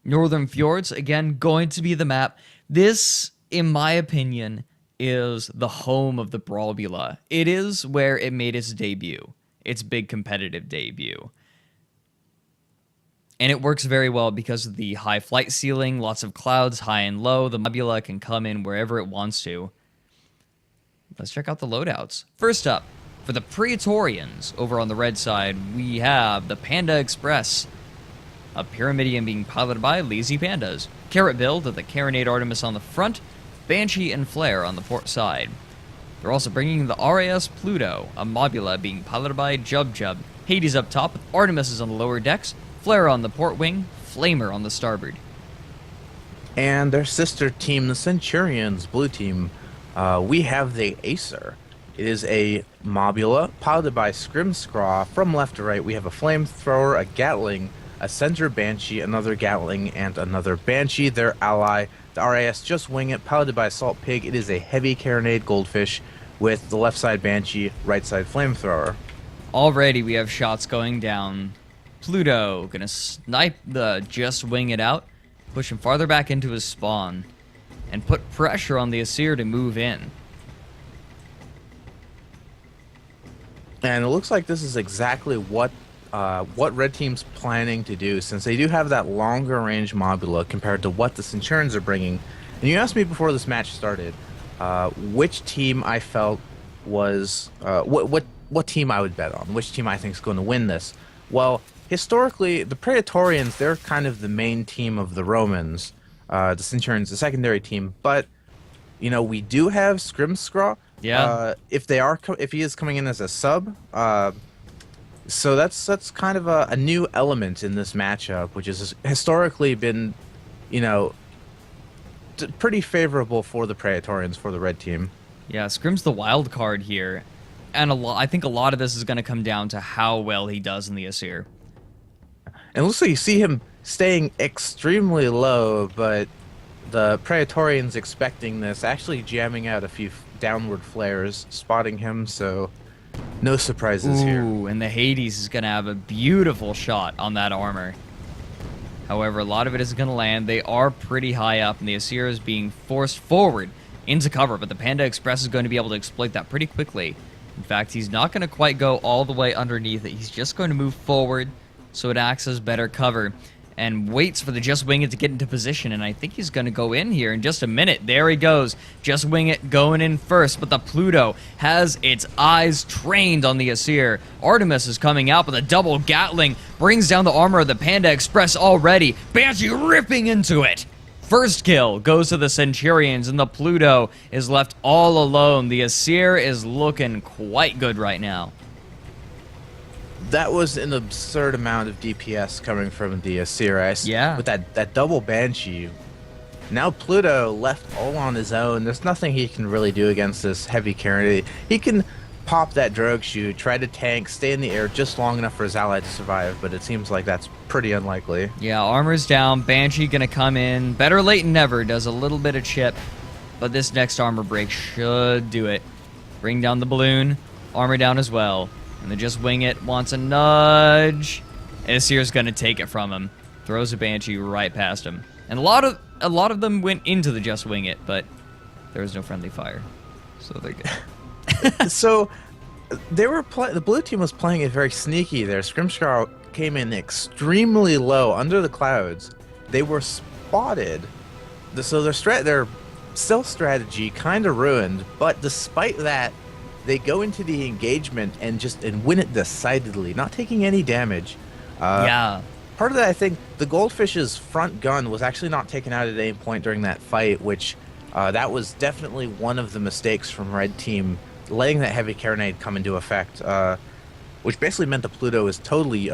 Northern Fjords, again, going to be the map. This, in my opinion, is the home of the Brawlbula. It is where it made its debut, its big competitive debut. And it works very well because of the high flight ceiling, lots of clouds, high and low. The Mobula can come in wherever it wants to. Let's check out the loadouts. First up, for the Praetorians, over on the red side, we have the Panda Express, a Pyramidion being piloted by Lazy Pandas. Carrot build of the Carronade Artemis on the front, Banshee and Flare on the port side. They're also bringing the RAS Pluto, a Mobula being piloted by Jub Jub. Hades up top, with Artemis is on the lower decks, Flare on the port wing, Flamer on the starboard. And their sister team, the Centurions, blue team, we have the Acer. It is a Mobula piloted by Scrimscraw. From left to right, we have a Flamethrower, a Gatling, a Center Banshee, another Gatling, and another Banshee. Their ally, the RAS Just Wing It, piloted by Salt Pig. It is a heavy Carronade Goldfish with the left side Banshee, right side Flamethrower. Already we have shots going down. Pluto gonna snipe the Just Wing It out, push him farther back into his spawn, and put pressure on the Aesir to move in. And it looks like this is exactly what Red Team's planning to do, since they do have that longer range Mobula compared to what the Centurions are bringing. And you asked me before this match started, which team I felt was what team I would bet on, which team I think is going to win this. Well, historically, the Praetorians, they're kind of the main team of the Romans. The Centurions, the secondary team. But, you know, we do have Scrimscraw. Yeah. If he is coming in as a sub, so that's kind of a new element in this matchup, which has historically been, you know, pretty favorable for the Praetorians, for the red team. Yeah, Scrim's the wild card here. And I think a lot of this is going to come down to how well he does in the Aesir. And it looks like you see him staying extremely low, but the Praetorians expecting this, actually jamming out a few downward flares, spotting him, so no surprises here. Ooh, and the Hades is going to have a beautiful shot on that armor. However, a lot of it is going to land. They are pretty high up, and the Aesir is being forced forward into cover, but the Panda Express is going to be able to exploit that pretty quickly. In fact, he's not going to quite go all the way underneath it. He's just going to move forward so it acts as better cover and waits for the Just Wing It to get into position, and I think he's going to go in here in just a minute. There he goes. Just Wing It going in first, but the Pluto has its eyes trained on the Aesir. Artemis is coming out, but the double Gatling brings down the armor of the Panda Express already. Banshee ripping into it. First kill goes to the Centurions, and the Pluto is left all alone. The Aesir is looking quite good right now. That was an absurd amount of DPS coming from the Aesir. Yeah. With that double Banshee. Now Pluto left all on his own. There's nothing he can really do against this heavy Carronade. He can pop that Drogue Shoot, try to tank, stay in the air just long enough for his ally to survive, but it seems like that's pretty unlikely. Yeah, armor's down. Banshee gonna come in. Better late than never. Does a little bit of chip, but this next armor break should do it. Bring down the balloon. Armor down as well. And then Just Wing It wants a nudge. Aesir's gonna take it from him. Throws a Banshee right past him. And a lot of them went into the Just Wing It, but there was no friendly fire, so they're good. So they were the blue team was playing it very sneaky there. Scrimshaw came in extremely low under the clouds. They were spotted, so their stealth strategy kind of ruined. But despite that, they go into the engagement and win it decidedly, not taking any damage. Yeah. Part of that, I think, the Goldfish's front gun was actually not taken out at any point during that fight, which that was definitely one of the mistakes from Red Team, letting that heavy Carronade come into effect, which basically meant the Pluto is totally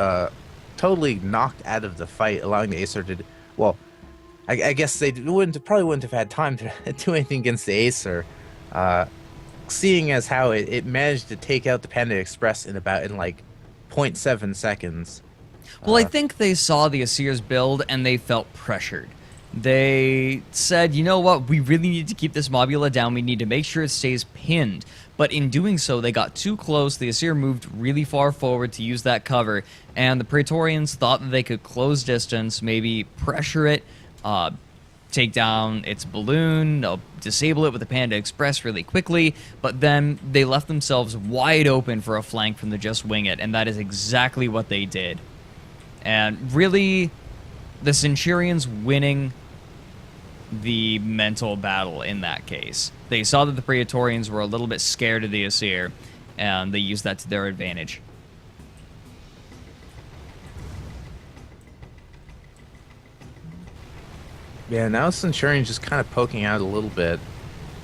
knocked out of the fight, allowing the Acer to... Well, I guess they probably wouldn't have had time to do anything against the Acer, seeing as how it managed to take out the Panda Express in like 0.7 seconds. Well, I think they saw the Aesir's build and they felt pressured. they said, you know what, we really need to keep this Mobula down. We need to make sure it stays pinned. But in doing so, they got too close. The Aesir moved really far forward to use that cover, and the Praetorians thought that they could close distance, maybe pressure it, take down its balloon, disable it with the Panda Express really quickly, but then they left themselves wide open for a flank from the Just Wing It, and that is exactly what they did. And really, the Centurions winning the mental battle in that case. They saw that the Praetorians were a little bit scared of the Aesir, and they used that to their advantage. Yeah, now Centurions just kind of poking out a little bit.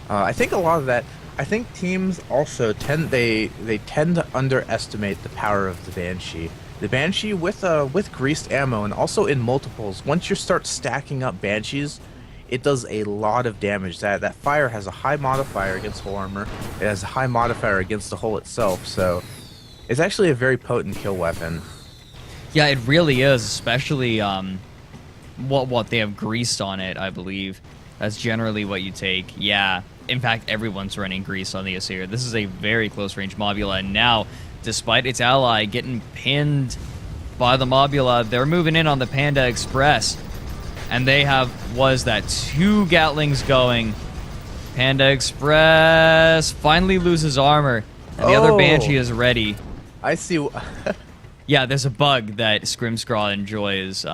I think a lot of that. I think teams also tend to underestimate the power of the Banshee. The Banshee with greased ammo and also in multiples. Once you start stacking up Banshees, it does a lot of damage. That fire has a high modifier against hull armor. It has a high modifier against the hull itself. So it's actually a very potent kill weapon. Yeah, it really is, especially what they have greased on it, I believe. That's generally what you take. Yeah, in fact, everyone's running grease on the Aesir. This is a very close-range Mobula, and now, despite its ally getting pinned by the Mobula, they're moving in on the Panda Express. And they have, two Gatlings going. Panda Express finally loses armor, and the other Banshee is ready. I see. Yeah, there's a bug that Scrimscraw enjoys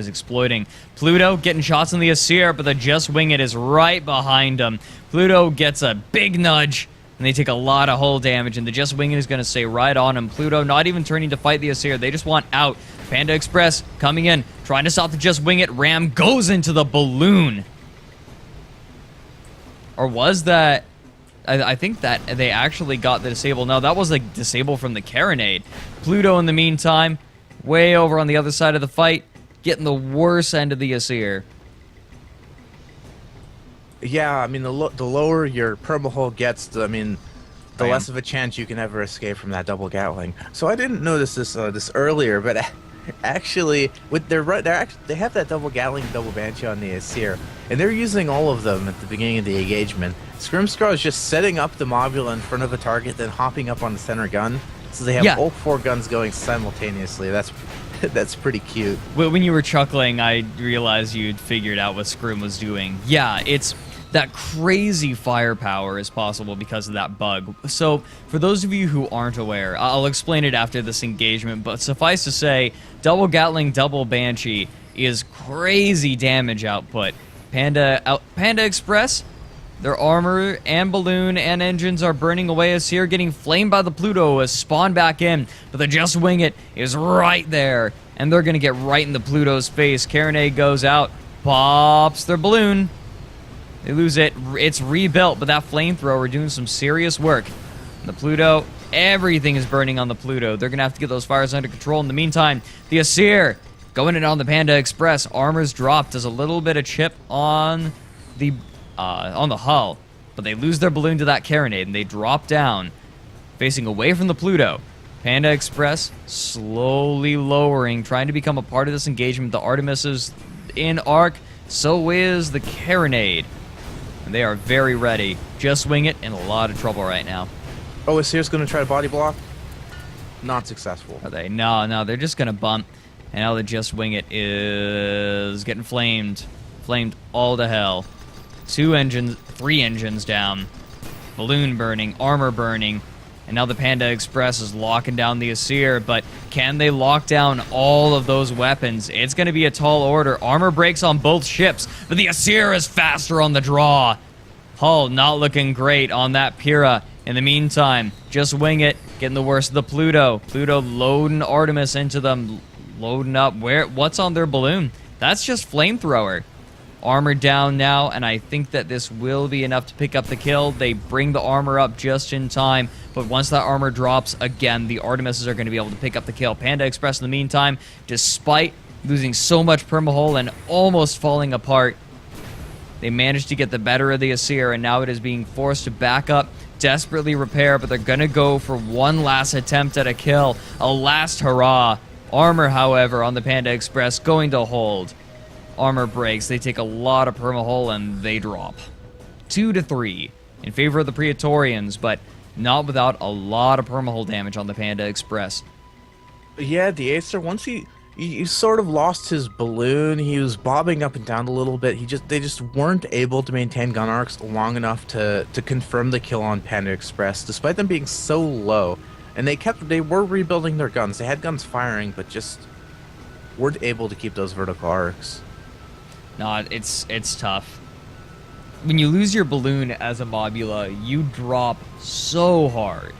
exploiting. Pluto getting shots on the Aesir, but the Just Wing It is right behind him. Pluto gets a big nudge, and they take a lot of hull damage, and the Just Wing It is going to stay right on him. Pluto not even turning to fight the Aesir. They just want out. Panda Express coming in, trying to stop the Just Wing It. Ram goes into the balloon. Or was that... I think that they actually got the disable. No, that was a disable from the Carronade. Pluto, in the meantime, way over on the other side of the fight, getting the worst end of the Aesir. Yeah, I mean, the lower your permahull gets, the less of a chance you can ever escape from that double Gatling. So I didn't notice this earlier, but actually, with they have that double Gatling, double Banshee on the Aesir, and they're using all of them at the beginning of the engagement. Scrimscraw is just setting up the Mobula in front of a target, then hopping up on the center gun, so they have all 4 guns going simultaneously. That's pretty cute. When you were chuckling, I realized you'd figured out what Scrim was doing. Yeah, it's that crazy firepower is possible because of that bug. So, for those of you who aren't aware, I'll explain it after this engagement, but suffice to say, double Gatling, double Banshee is crazy damage output. Panda Express, their armor and balloon and engines are burning away as here, getting flamed by the Pluto as spawn back in, but the Just Wing It is right there, and they're going to get right in the Pluto's face. Carronade goes out, pops their balloon. They lose it. It's rebuilt, but that flamethrower doing some serious work. And the Pluto, everything is burning on the Pluto. They're going to have to get those fires under control. In the meantime, the Aesir going in on the Panda Express. Armor's dropped. Does a little bit of chip on the hull, but they lose their balloon to that Carronade, and they drop down, facing away from the Pluto. Panda Express slowly lowering, trying to become a part of this engagement. The Artemis is in arc, so is the Carronade. And they are very ready. Just Wing It in a lot of trouble right now. Oh, Aesir's going to try to body block? Not successful. Are they? No, they're just going to bump. And now the Just Wing It is getting flamed. Flamed all to hell. 3 engines down. Balloon burning, armor burning. And now the Panda Express is locking down the Aesir, but can they lock down all of those weapons? It's going to be a tall order. Armor breaks on both ships, but the Aesir is faster on the draw. Hull not looking great on that Pyrrha. In the meantime, Just Wing It, getting the worst of the Pluto. Pluto loading Artemis into them, loading up. What's on their balloon? That's just flamethrower. Armor down now, and I think that this will be enough to pick up the kill. They bring the armor up just in time, but once that armor drops, again, the Artemises are going to be able to pick up the kill. Panda Express, in the meantime, despite losing so much permahull and almost falling apart, they managed to get the better of the Aesir, and now it is being forced to back up, desperately repair, but they're going to go for one last attempt at a kill, a last hurrah. Armor, however, on the Panda Express going to hold. armor breaks. They take a lot of permahull and they drop. 2-3 in favor of the Praetorians, but not without a lot of permahull damage on the Panda Express. Yeah, the Acer, once he sort of lost his balloon, he was bobbing up and down a little bit. They just weren't able to maintain gun arcs long enough to confirm the kill on Panda Express, despite them being so low. And they were rebuilding their guns. They had guns firing, but just weren't able to keep those vertical arcs. No, it's tough. When you lose your balloon as a Mobula, you drop so hard.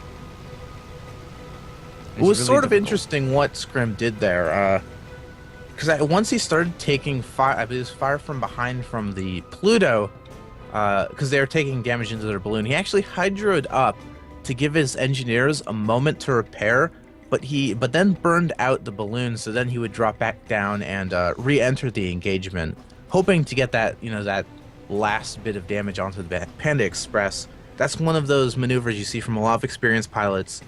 It was really sort of difficult. interesting what Scrim did there, because once he started taking fire, I believe it was fire from behind from the Pluto, because they were taking damage into their balloon. He actually hydroed up to give his engineers a moment to repair, but then burned out the balloon, so then he would drop back down and re-enter the engagement, hoping to get that that last bit of damage onto the Panda Express. That's one of those maneuvers you see from a lot of experienced pilots.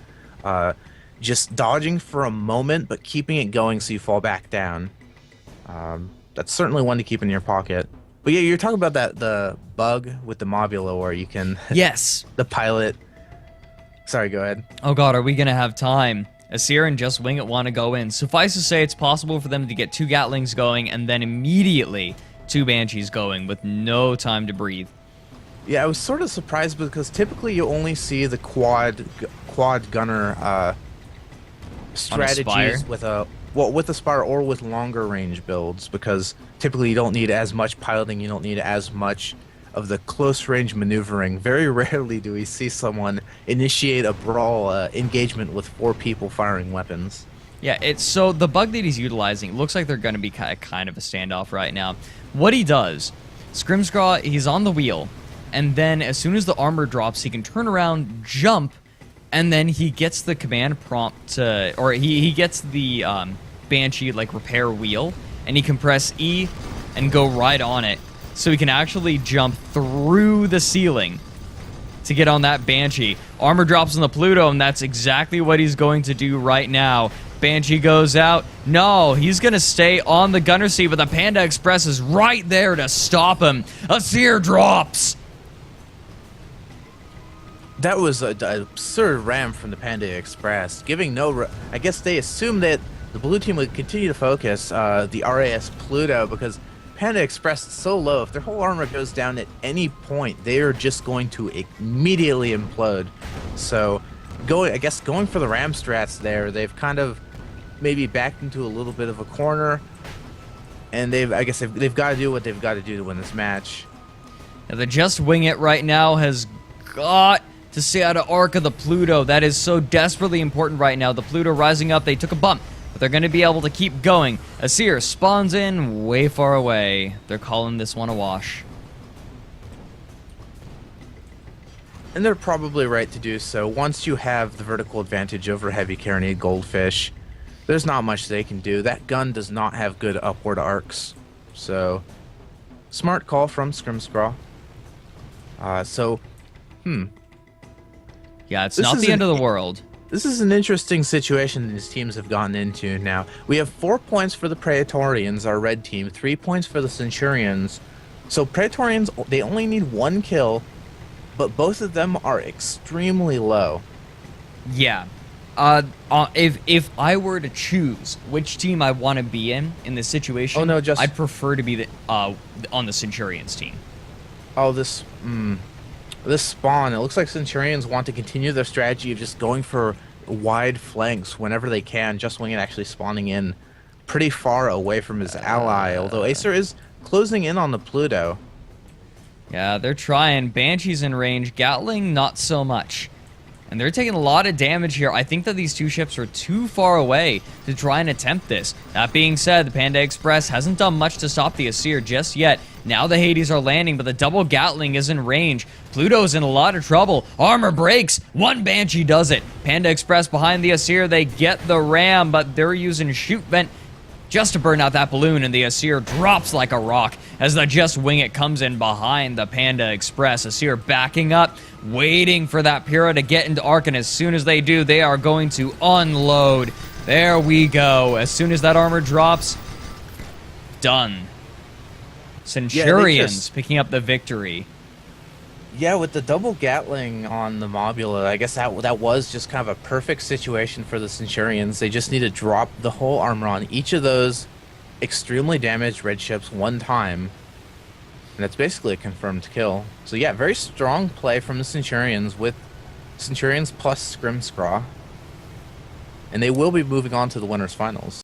Just dodging for a moment, but keeping it going so you fall back down. That's certainly one to keep in your pocket. But yeah, you're talking about the bug with the Mobula where you can... Yes. The pilot... Sorry, go ahead. Oh god, are we gonna have time? Asir and Just Wing It want to go in. Suffice to say, it's possible for them to get 2 Gatlings going and then immediately 2 Banshees going with no time to breathe. Yeah, I was sort of surprised because typically you only see the quad gunner strategies with a Spire or with longer range builds, because typically you don't need as much piloting, you don't need as much of the close range maneuvering. Very rarely do we see someone initiate a brawl engagement with 4 people firing weapons. Yeah, so the bug that he's utilizing, it looks like they're going to be kind of a standoff right now. What he does, Scrimscraw, he's on the wheel, and then as soon as the armor drops, he can turn around, jump, and then he gets the command prompt to, or he gets the Banshee like repair wheel, and he can press E and go right on it, so he can actually jump through the ceiling to get on that Banshee. Armor drops on the Pluto, and that's exactly what he's going to do right now. Banshee goes out. No, he's going to stay on the gunner seat, but the Panda Express is right there to stop him. Asir drops. That was an absurd ram from the Panda Express, giving I guess they assumed that the blue team would continue to focus the RAS Pluto, because Panda Express is so low. If their whole armor goes down at any point, they are just going to immediately implode. So, going for the ram strats there, they've kind of maybe backed into a little bit of a corner, and they've got to do what they've got to do to win this match. Now, the Just Wing It right now has got to stay out of arc of the Pluto. That is so desperately important right now. The Pluto rising up, they took a bump, but they're going to be able to keep going. Asir spawns in way far away. They're calling this one a wash. And they're probably right to do so. Once you have the vertical advantage over heavy carronade goldfish, there's not much they can do. That gun does not have good upward arcs. So, smart call from Scrimscraw. Yeah, it's not the end of the world. This is an interesting situation these teams have gotten into now. We have 4 points for the Praetorians, our red team, 3 points for the Centurions. So Praetorians, they only need 1 kill, but both of them are extremely low. Yeah. If I were to choose which team I want to be in this situation, I'd prefer to be on the Centurions team. Oh, this spawn, it looks like Centurions want to continue their strategy of just going for wide flanks whenever they can. Just Wing It actually spawning in pretty far away from his ally, although Acer is closing in on the Pluto. Yeah, they're trying. Banshee's in range. Gatling, not so much. And they're taking a lot of damage here. I think that these 2 ships are too far away to try and attempt this. That being said, the Panda Express hasn't done much to stop the Asir just yet. Now the Hades are landing, but the double Gatling is in range. Pluto's in a lot of trouble. Armor breaks. 1 Banshee does it. Panda Express behind the Asir. They get the ram, but they're using shoot vent just to burn out that balloon, and the Asir drops like a rock as the Just Wing It comes in behind the Panda Express. Asir backing up, waiting for that Pyrrha to get into arc, and as soon as they do, they are going to unload. There we go. As soon as that armor drops, done. Centurions picking up the victory. Yeah, with the double Gatling on the Mobula, I guess that was just kind of a perfect situation for the Centurions. They just need to drop the whole armor on each of those extremely damaged red ships one time, and it's basically a confirmed kill. So yeah, very strong play from the Centurions with Centurions plus Scrimscraw, and they will be moving on to the winners finals.